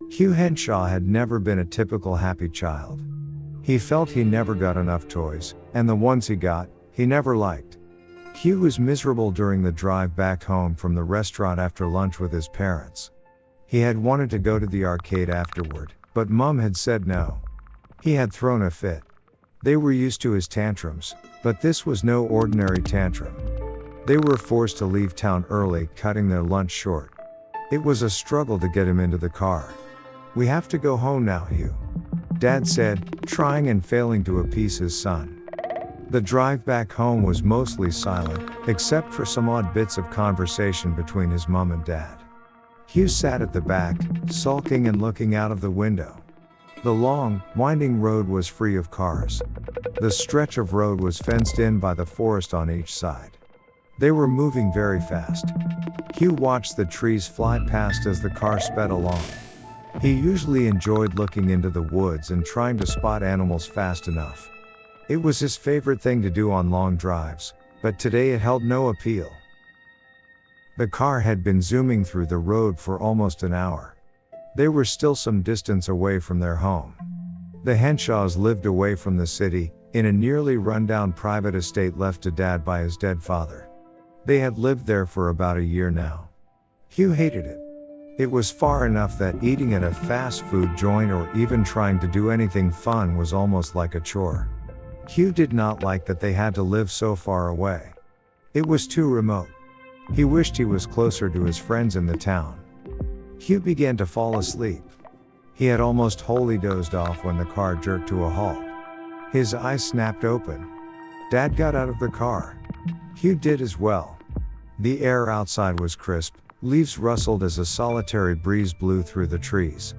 Hugh Henshaw had never been a typical happy child. He felt he never got enough toys, and the ones he got, he never liked. Hugh was miserable during the drive back home from the restaurant after lunch with his parents. He had wanted to go to the arcade afterward, but Mum had said no. He had thrown a fit. They were used to his tantrums, but this was no ordinary tantrum. They were forced to leave town early, cutting their lunch short. It was a struggle to get him into the car. "We have to go home now, Hugh," Dad said, trying and failing to appease his son. The drive back home was mostly silent, except for some odd bits of conversation between his mum and Dad. Hugh sat at the back, sulking and looking out of the window. The long, winding road was free of cars. The stretch of road was fenced in by the forest on each side. They were moving very fast. Hugh watched the trees fly past as the car sped along. He usually enjoyed looking into the woods and trying to spot animals fast enough. It was his favorite thing to do on long drives, but today it held no appeal. The car had been zooming through the road for almost an hour. They were still some distance away from their home. The Henshaws lived away from the city, in a nearly run-down private estate left to Dad by his dead father. They had lived there for about a year now. Hugh hated it. It was far enough that eating at a fast food joint or even trying to do anything fun was almost like a chore. Hugh did not like that they had to live so far away. It was too remote. He wished he was closer to his friends in the town. Hugh began to fall asleep. He had almost wholly dozed off when the car jerked to a halt. His eyes snapped open. Dad got out of the car. Hugh did as well. The air outside was crisp, leaves rustled as a solitary breeze blew through the trees.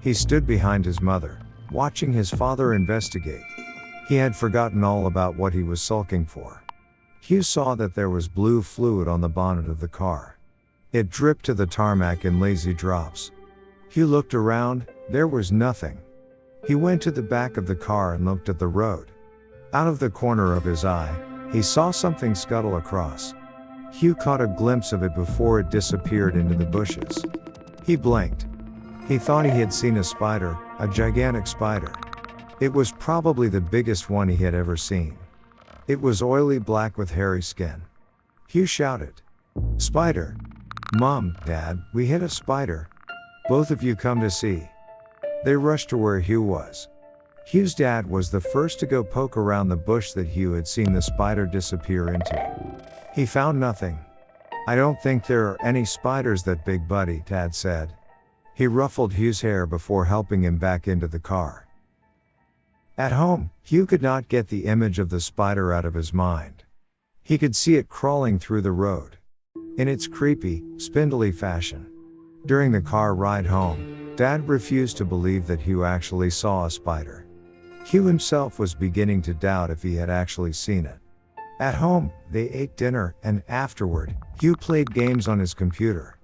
He stood behind his mother, watching his father investigate. He had forgotten all about what he was sulking for. Hugh saw that there was blue fluid on the bonnet of the car. It dripped to the tarmac in lazy drops. Hugh looked around, there was nothing. He went to the back of the car and looked at the road. Out of the corner of his eye, he saw something scuttle across. Hugh caught a glimpse of it before it disappeared into the bushes. He blinked. He thought he had seen a spider, a gigantic spider. It was probably the biggest one he had ever seen. It was oily black with hairy skin. Hugh shouted, "Spider! Mom, Dad, we hit a spider. Both of you come to see." They rushed to where Hugh was. Hugh's dad was the first to go poke around the bush that Hugh had seen the spider disappear into. He found nothing. "I don't think there are any spiders that big, buddy," Dad said. He ruffled Hugh's hair before helping him back into the car. At home, Hugh could not get the image of the spider out of his mind. He could see it crawling through the road. In its creepy, spindly fashion. During the car ride home, Dad refused to believe that Hugh actually saw a spider. Hugh himself was beginning to doubt if he had actually seen it. At home, they ate dinner, and afterward, Hugh played games on his computer.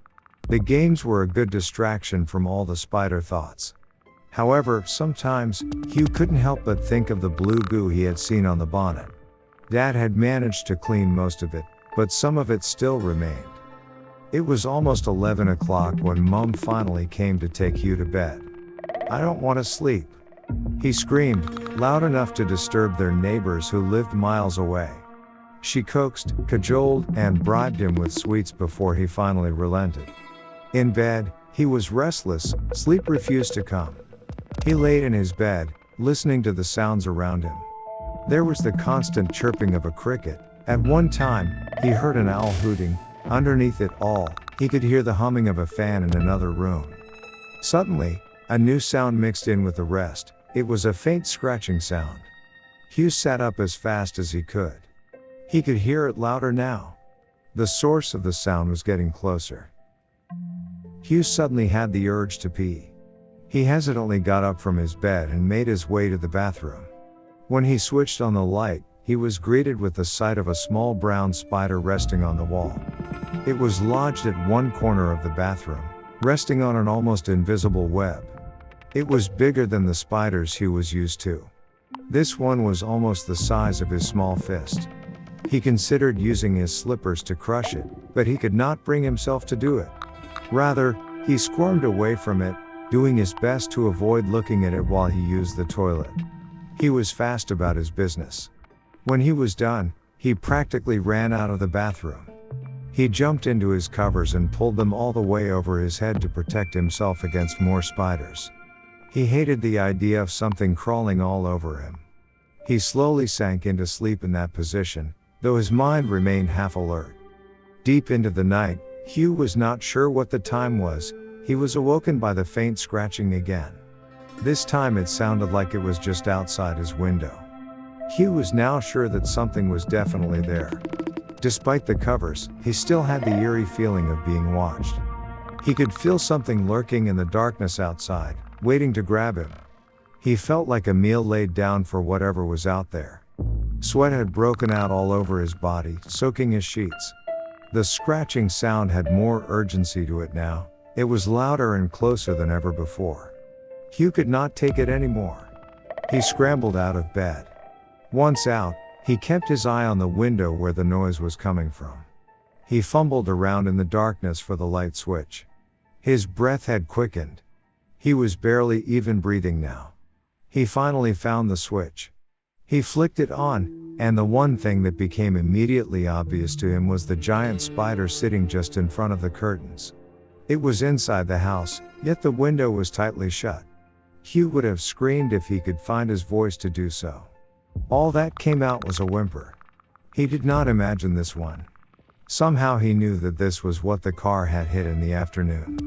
The games were a good distraction from all the spider thoughts. However, sometimes, Hugh couldn't help but think of the blue goo he had seen on the bonnet. Dad had managed to clean most of it, but some of it still remained. It was almost 11 o'clock when Mum finally came to take Hugh to bed. "I don't want to sleep," he screamed, loud enough to disturb their neighbors who lived miles away. She coaxed, cajoled, and bribed him with sweets before he finally relented. In bed, he was restless, sleep refused to come. He laid in his bed, listening to the sounds around him. There was the constant chirping of a cricket. At one time, he heard an owl hooting. Underneath it all, he could hear the humming of a fan in another room. Suddenly, a new sound mixed in with the rest. It was a faint scratching sound. Hugh sat up as fast as he could. He could hear it louder now. The source of the sound was getting closer. Hugh suddenly had the urge to pee. He hesitantly got up from his bed and made his way to the bathroom. When he switched on the light, he was greeted with the sight of a small brown spider resting on the wall. It was lodged at one corner of the bathroom, resting on an almost invisible web. It was bigger than the spiders Hugh was used to. This one was almost the size of his small fist. He considered using his slippers to crush it, but he could not bring himself to do it. Rather, he squirmed away from it, doing his best to avoid looking at it while he used the toilet. He was fast about his business. When he was done, he practically ran out of the bathroom. He jumped into his covers and pulled them all the way over his head to protect himself against more spiders. He hated the idea of something crawling all over him. He slowly sank into sleep in that position, though his mind remained half alert. Deep into the night, Hugh was not sure what the time was. He was awoken by the faint scratching again. This time it sounded like it was just outside his window. Hugh was now sure that something was definitely there. Despite the covers, he still had the eerie feeling of being watched. He could feel something lurking in the darkness outside, waiting to grab him. He felt like a meal laid down for whatever was out there. Sweat had broken out all over his body, soaking his sheets. The scratching sound had more urgency to it now. It was louder and closer than ever before. Hugh could not take it anymore. He scrambled out of bed. Once out, he kept his eye on the window where the noise was coming from. He fumbled around in the darkness for the light switch. His breath had quickened. He was barely even breathing now. He finally found the switch. He flicked it on, and the one thing that became immediately obvious to him was the giant spider sitting just in front of the curtains. It was inside the house, yet the window was tightly shut. Hugh would have screamed if he could find his voice to do so. All that came out was a whimper. He did not imagine this one. Somehow he knew that this was what the car had hit in the afternoon.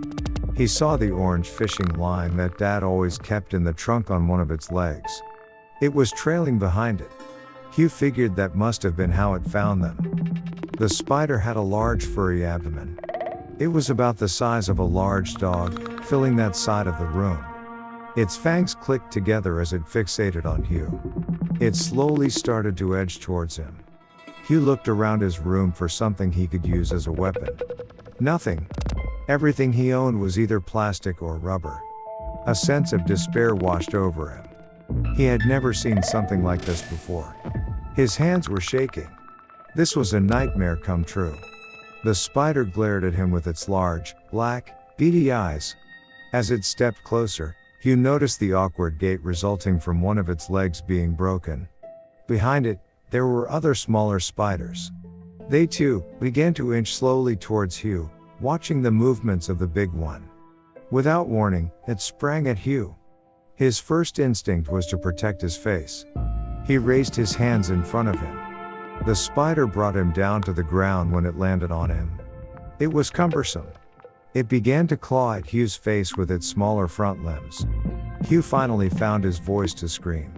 He saw the orange fishing line that Dad always kept in the trunk on one of its legs. It was trailing behind it. Hugh figured that must have been how it found them. The spider had a large furry abdomen. It was about the size of a large dog, filling that side of the room. Its fangs clicked together as it fixated on Hugh. It slowly started to edge towards him. Hugh looked around his room for something he could use as a weapon. Nothing. Everything he owned was either plastic or rubber. A sense of despair washed over him. He had never seen something like this before. His hands were shaking. This was a nightmare come true. The spider glared at him with its large, black, beady eyes. As it stepped closer, Hugh noticed the awkward gait resulting from one of its legs being broken. Behind it, there were other smaller spiders. They too began to inch slowly towards Hugh, watching the movements of the big one. Without warning, it sprang at Hugh. His first instinct was to protect his face. He raised his hands in front of him. The spider brought him down to the ground when it landed on him. It was cumbersome. It began to claw at Hugh's face with its smaller front limbs. Hugh finally found his voice to scream.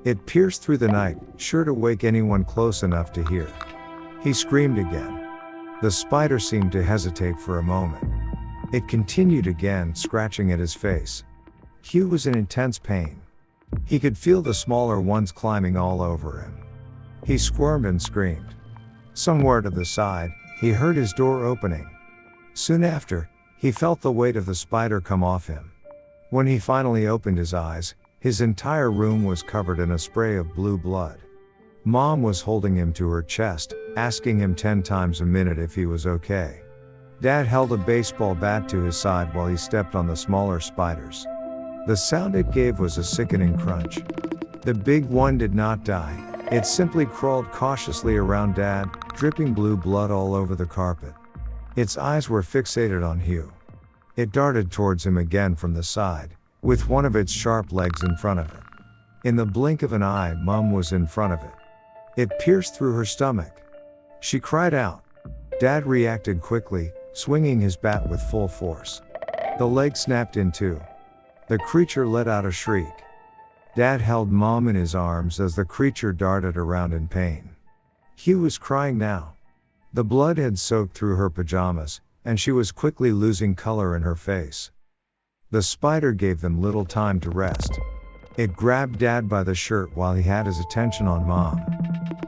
It pierced through the night, sure to wake anyone close enough to hear. He screamed again. The spider seemed to hesitate for a moment. It continued again, scratching at his face. Hugh was in intense pain. He could feel the smaller ones climbing all over him. He squirmed and screamed. Somewhere to the side, he heard his door opening. Soon after, he felt the weight of the spider come off him. When he finally opened his eyes, his entire room was covered in a spray of blue blood. Mom was holding him to her chest, asking him 10 times a minute if he was okay. Dad held a baseball bat to his side while he stepped on the smaller spiders. The sound it gave was a sickening crunch. The big one did not die. It simply crawled cautiously around Dad, dripping blue blood all over the carpet. Its eyes were fixated on Hugh. It darted towards him again from the side, with one of its sharp legs in front of it. In the blink of an eye, Mom was in front of it. It pierced through her stomach. She cried out. Dad reacted quickly, swinging his bat with full force. The leg snapped in two. The creature let out a shriek. Dad held Mom in his arms as the creature darted around in pain. Hugh was crying now. The blood had soaked through her pajamas, and she was quickly losing color in her face. The spider gave them little time to rest. It grabbed Dad by the shirt while he had his attention on Mom.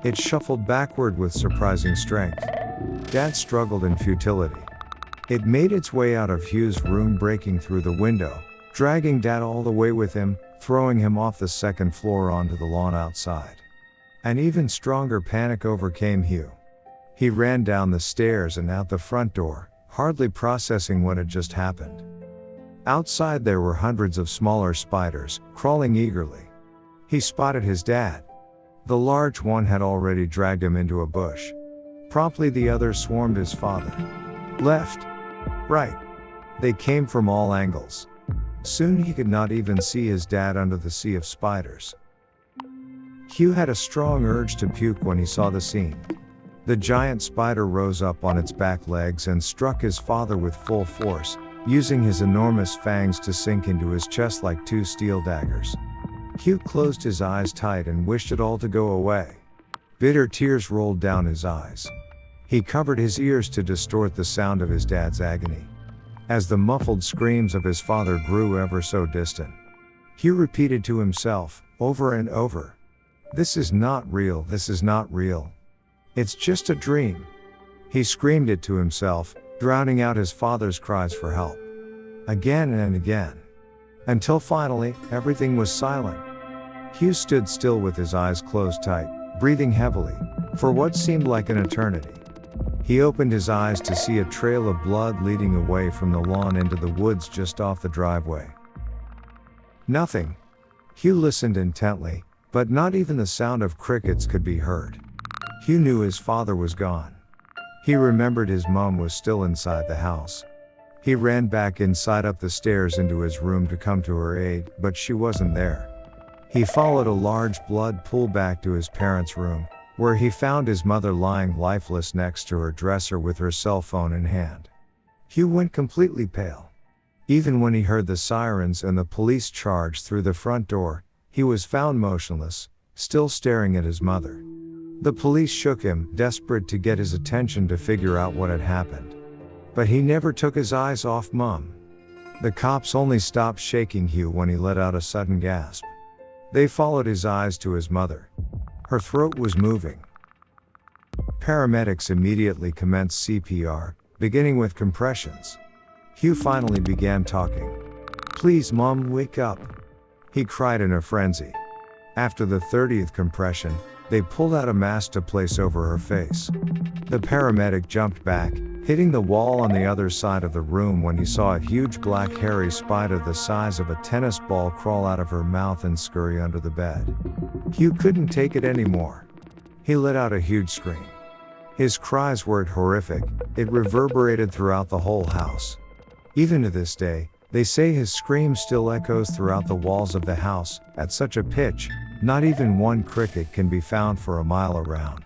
It shuffled backward with surprising strength. Dad struggled in futility. It made its way out of Hugh's room, breaking through the window, dragging Dad all the way with him, throwing him off the second floor onto the lawn outside. An even stronger panic overcame Hugh. He ran down the stairs and out the front door, hardly processing what had just happened. Outside there were hundreds of smaller spiders, crawling eagerly. He spotted his dad. The large one had already dragged him into a bush. Promptly the others swarmed his father. Left. Right. They came from all angles. Soon he could not even see his dad under the sea of spiders. Hugh had a strong urge to puke when he saw the scene. The giant spider rose up on its back legs and struck his father with full force, using his enormous fangs to sink into his chest like two steel daggers. Hugh closed his eyes tight and wished it all to go away. Bitter tears rolled down his eyes. He covered his ears to distort the sound of his dad's agony. As the muffled screams of his father grew ever so distant, Hugh repeated to himself, over and over, "This is not real, this is not real. It's just a dream." He screamed it to himself, drowning out his father's cries for help. Again and again. Until finally, everything was silent. Hugh stood still with his eyes closed tight, breathing heavily, for what seemed like an eternity. He opened his eyes to see a trail of blood leading away from the lawn into the woods just off the driveway. Nothing. Hugh listened intently, but not even the sound of crickets could be heard. Hugh knew his father was gone. He remembered his mom was still inside the house. He ran back inside up the stairs into his room to come to her aid, but she wasn't there. He followed a large blood pool back to his parents' room, where he found his mother lying lifeless next to her dresser with her cell phone in hand. Hugh went completely pale. Even when he heard the sirens and the police charge through the front door, he was found motionless, still staring at his mother. The police shook him, desperate to get his attention to figure out what had happened. But he never took his eyes off Mom. The cops only stopped shaking Hugh when he let out a sudden gasp. They followed his eyes to his mother. Her throat was moving. Paramedics immediately commenced CPR, beginning with compressions. Hugh finally began talking. "Please, Mom, wake up," he cried in a frenzy. After the 30th compression, they pulled out a mask to place over her face. The paramedic jumped back, hitting the wall on the other side of the room when he saw a huge black hairy spider the size of a tennis ball crawl out of her mouth and scurry under the bed. Hugh couldn't take it anymore. He let out a huge scream. His cries were horrific, it reverberated throughout the whole house. Even to this day, they say his scream still echoes throughout the walls of the house, at such a pitch, not even one cricket can be found for a mile around.